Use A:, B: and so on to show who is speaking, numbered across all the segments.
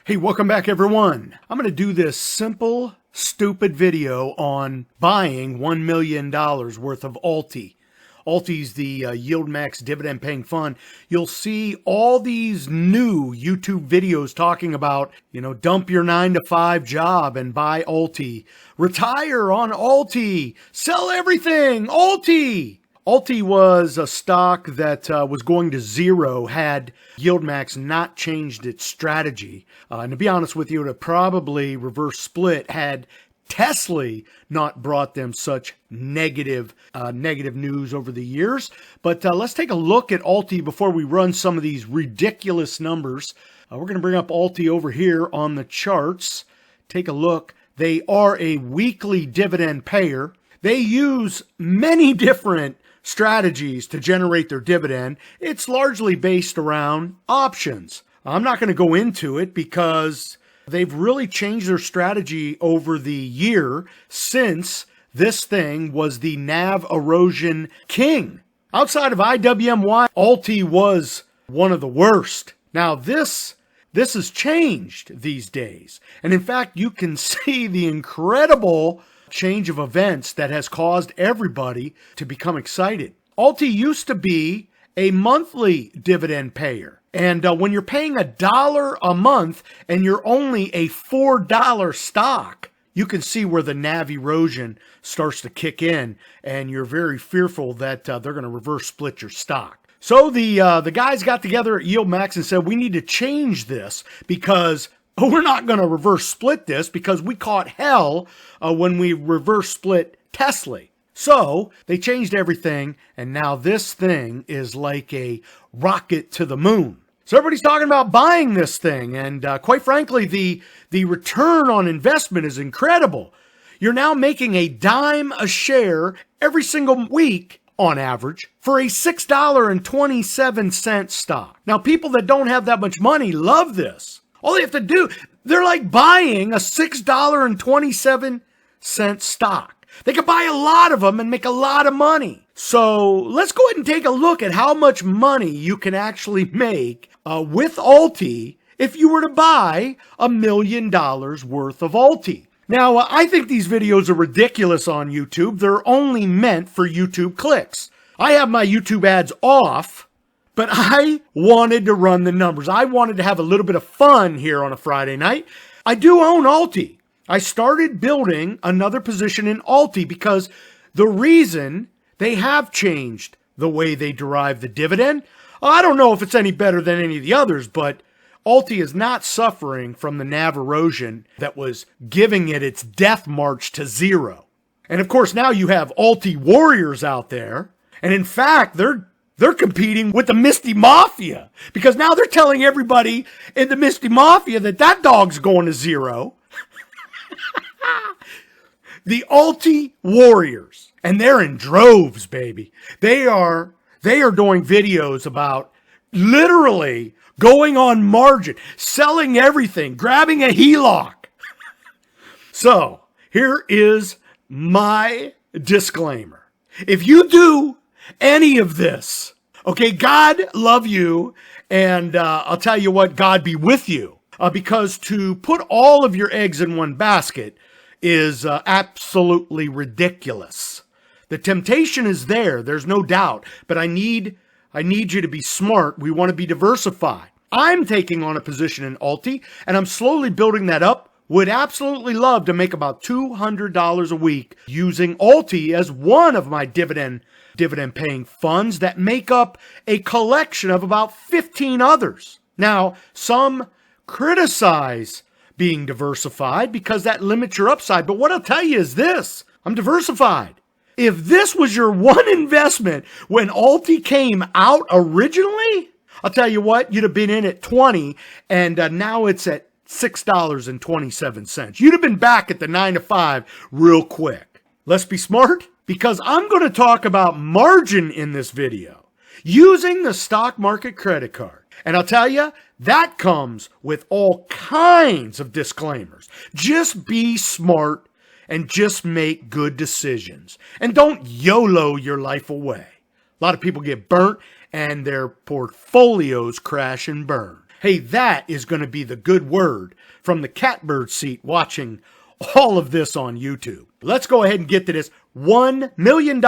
A: Hey, welcome back everyone. I'm going to do this simple, stupid video on buying $1 million worth of ULTY. ULTY is the Yield Max Dividend Paying Fund. You'll see all these new YouTube videos talking about, dump your 9-to-5 job and buy ULTY. Retire on ULTY. Sell everything. ULTY. ULTY was a stock that was going to zero had Yield Max not changed its strategy. And to be honest with you, it would probably reverse split had Tesla not brought them such negative news over the years. But let's take a look at ULTY before we run some of these ridiculous numbers. We're going to bring up ULTY over here on the charts. Take a look. They are a weekly dividend payer. They use many different strategies to generate their dividend. It's largely based around options. I'm not going to go into it because they've really changed their strategy over the year since this thing was the NAV erosion king. Outside of IWMY, ULTY was one of the worst. Now this has changed these days. And in fact, you can see the incredible change of events that has caused everybody to become excited. ULTY used to be a monthly dividend payer. And when you're paying $1 a month and you're only a $4 stock, you can see where the NAV erosion starts to kick in, and you're very fearful that they're going to reverse split your stock. So the guys got together at Yield Max and said, we need to change this because we're not going to reverse split this because we caught hell when we reverse split Tesla. So they changed everything, and now this thing is like a rocket to the moon. So everybody's talking about buying this thing, and quite frankly, the return on investment is incredible. You're now making a dime a share every single week on average for a $6.27 stock. Now, people that don't have that much money love this. All they have to do, they're like buying a $6.27 stock. They could buy a lot of them and make a lot of money. So let's go ahead and take a look at how much money you can actually make with ULTY if you were to buy $1 million worth of ULTY. Now, I think these videos are ridiculous on YouTube. They're only meant for YouTube clicks. I have my YouTube ads off, but I wanted to run the numbers. I wanted to have a little bit of fun here on a Friday night. I do own ULTY. I started building another position in ULTY because the reason they have changed the way they derive the dividend, I don't know if it's any better than any of the others, but ULTY is not suffering from the NAV erosion that was giving it its death march to zero. And of course, now you have ULTY warriors out there. And in fact, they're competing with the Misty Mafia because now they're telling everybody in the Misty Mafia that dog's going to zero. The ULTY warriors, and they're in droves, baby. They are doing videos about literally going on margin, selling everything, grabbing a HELOC. So here is my disclaimer. If you do any of this, okay, God love you, and I'll tell you what, God be with you. Because to put all of your eggs in one basket is absolutely ridiculous. The temptation is there, there's no doubt, but I need you to be smart. We want to be diversified. I'm taking on a position in ULTY, and I'm slowly building that up. Would absolutely love to make about $200 a week using ULTY as one of my dividend paying funds that make up a collection of about 15 others. Now, some criticize being diversified because that limits your upside. But what I'll tell you is this, I'm diversified. If this was your one investment when ULTY came out originally, I'll tell you what, you'd have been in at 20 and now it's at $6.27. You'd have been back at the 9-to-5 real quick. Let's be smart because I'm going to talk about margin in this video using the stock market credit card. And I'll tell you, that comes with all kinds of disclaimers. Just be smart and just make good decisions. And don't YOLO your life away. A lot of people get burnt and their portfolios crash and burn. Hey, that is going to be the good word from the catbird seat watching all of this on YouTube. Let's go ahead and get to this $1 million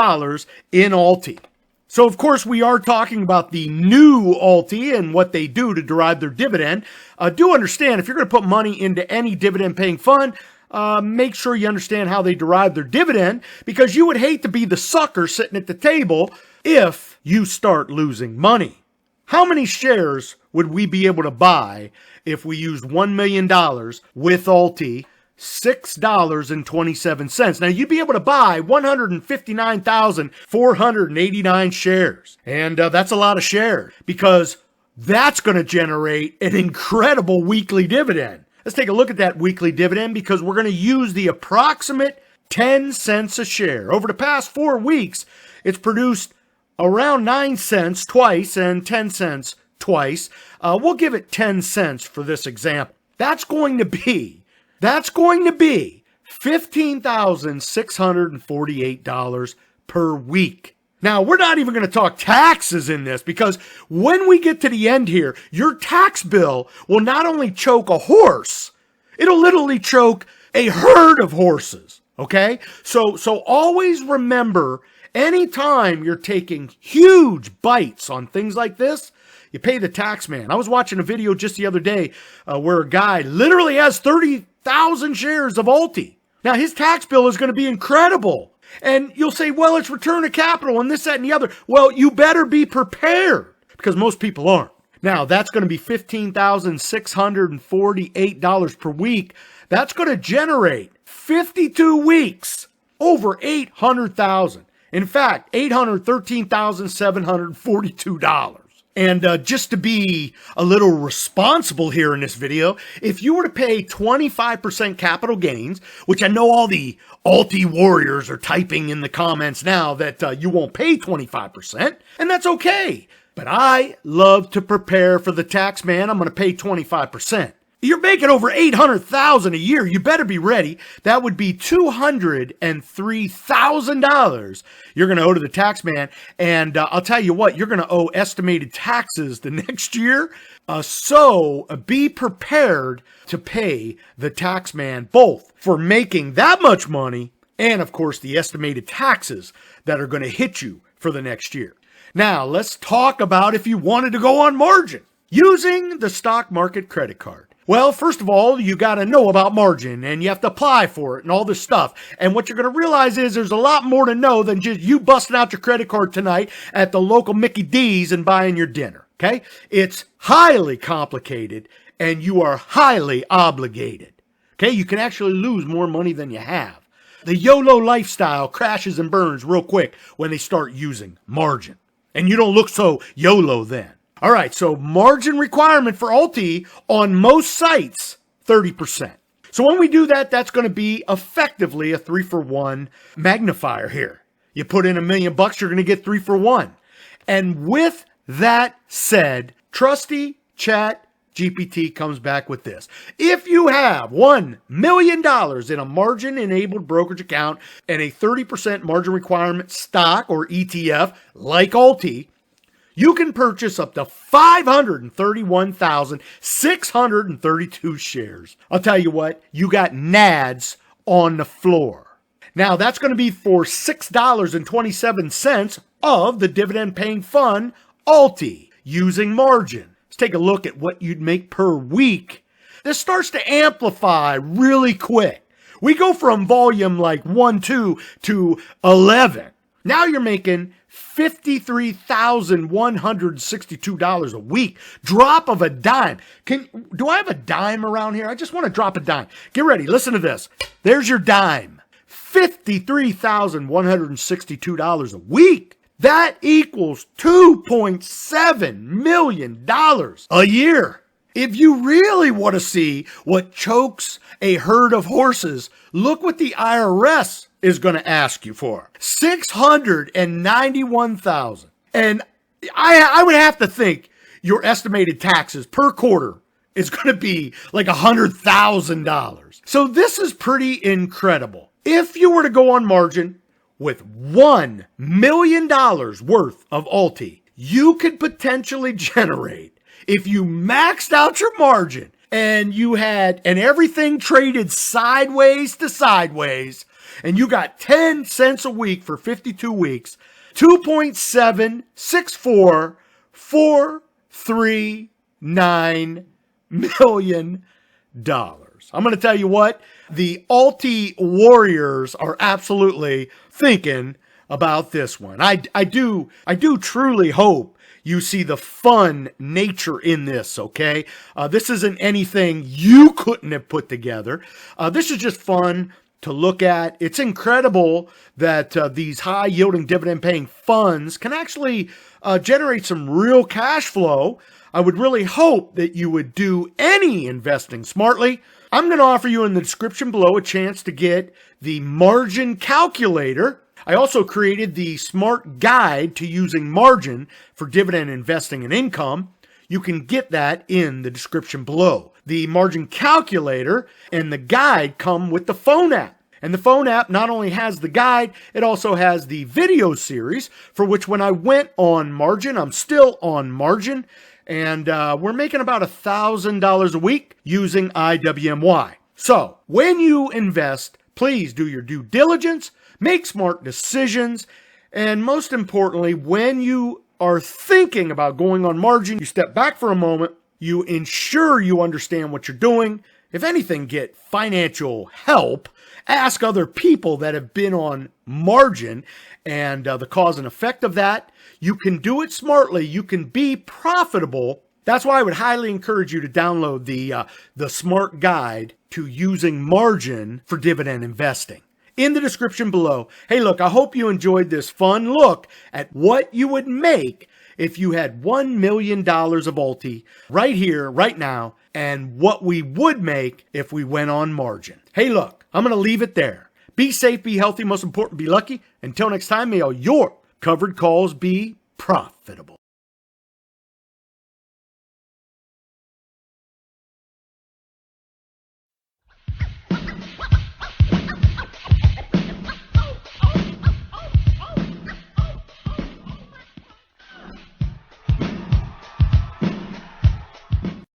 A: in ULTY. So, of course, we are talking about the new ULTY and what they do to derive their dividend. Do understand, if you're going to put money into any dividend-paying fund, make sure you understand how they derive their dividend, because you would hate to be the sucker sitting at the table if you start losing money. How many shares would we be able to buy if we used $1 million with ULTY? $6.27. Now, you'd be able to buy 159,489 shares. And that's a lot of shares, because that's going to generate an incredible weekly dividend. Let's take a look at that weekly dividend, because we're going to use the approximate 10 cents a share. Over the past 4 weeks, it's produced around 9 cents twice and 10 cents twice. We'll give it 10 cents for this example. That's going to be $15,648 per week. Now, we're not even going to talk taxes in this, because when we get to the end here, your tax bill will not only choke a horse, it'll literally choke a herd of horses, okay? So always remember, anytime you're taking huge bites on things like this, you pay the tax man. I was watching a video just the other day where a guy literally has 30,000 shares of ULTY. Now, his tax bill is going to be incredible. And you'll say, well, it's return of capital and this, that, and the other. Well, you better be prepared, because most people aren't. Now, that's going to be $15,648 per week. That's going to generate 52 weeks over $800,000. In fact, $813,742. And just to be a little responsible here in this video, if you were to pay 25% capital gains, which I know all the ULTY warriors are typing in the comments now that you won't pay 25%, and that's okay. But I love to prepare for the tax man. I'm going to pay 25%. You're making over $800,000 a year. You better be ready. That would be $203,000 you're going to owe to the tax man. And I'll tell you what, you're going to owe estimated taxes the next year. So be prepared to pay the tax man both for making that much money and, of course, the estimated taxes that are going to hit you for the next year. Now, let's talk about if you wanted to go on margin using the stock market credit card. Well, first of all, you got to know about margin, and you have to apply for it and all this stuff. And what you're going to realize is there's a lot more to know than just you busting out your credit card tonight at the local Mickey D's and buying your dinner, okay? It's highly complicated, and you are highly obligated, okay? You can actually lose more money than you have. The YOLO lifestyle crashes and burns real quick when they start using margin. And you don't look so YOLO then. All right, so margin requirement for ULTY on most sites, 30%. So when we do that, that's going to be effectively a 3-for-1 magnifier here. You put in $1 million, you're going to get 3 for 1. And with that said, trusty Chat GPT comes back with this. If you have $1 million in a margin-enabled brokerage account and a 30% margin requirement stock or ETF like ULTY, you can purchase up to 531,632 shares. I'll tell you what, you got nads on the floor. Now, that's going to be for $6.27 of the dividend-paying fund, ULTY, using margin. Let's take a look at what you'd make per week. This starts to amplify really quick. We go from volume like 1, 2 to 11. Now you're making $53,162 a week. Drop of a dime. Do I have a dime around here? I just want to drop a dime. Get ready. Listen to this. There's your dime. $53,162 a week. That equals $2.7 million a year. If you really want to see what chokes a herd of horses, look what the IRS is going to ask you for. $691,000. And I would have to think your estimated taxes per quarter is going to be like $100,000. So this is pretty incredible. If you were to go on margin with $1 million worth of ULTY, you could potentially generate if you maxed out your margin and everything traded sideways to sideways, and you got 10 cents a week for 52 weeks, $2.764439 million. I'm going to tell you what, the ULTY warriors are absolutely thinking about this one. I do truly hope you see the fun nature in this, okay? This isn't anything you couldn't have put together. This is just fun to look at. It's incredible that these high-yielding dividend-paying funds can actually generate some real cash flow. I would really hope that you would do any investing smartly. I'm going to offer you in the description below a chance to get the margin calculator. I also created the smart guide to using margin for dividend investing and income. You can get that in the description below. The margin calculator and the guide come with the phone app. And the phone app not only has the guide, it also has the video series for which when I went on margin, I'm still on margin. And we're making about $1,000 a week using IWMY. So when you invest, please do your due diligence, make smart decisions, and most importantly, when you are thinking about going on margin, you step back for a moment, you ensure you understand what you're doing. If anything, get financial help. Ask other people that have been on margin and the cause and effect of that. You can do it smartly. You can be profitable. That's why I would highly encourage you to download the smart guide to using margin for dividend investing. In the description below. Hey, look, I hope you enjoyed this fun look at what you would make if you had $1 million of ULTY right here, right now, and what we would make if we went on margin. Hey, look, I'm going to leave it there. Be safe, be healthy, most important, be lucky. Until next time, may all your covered calls be profitable.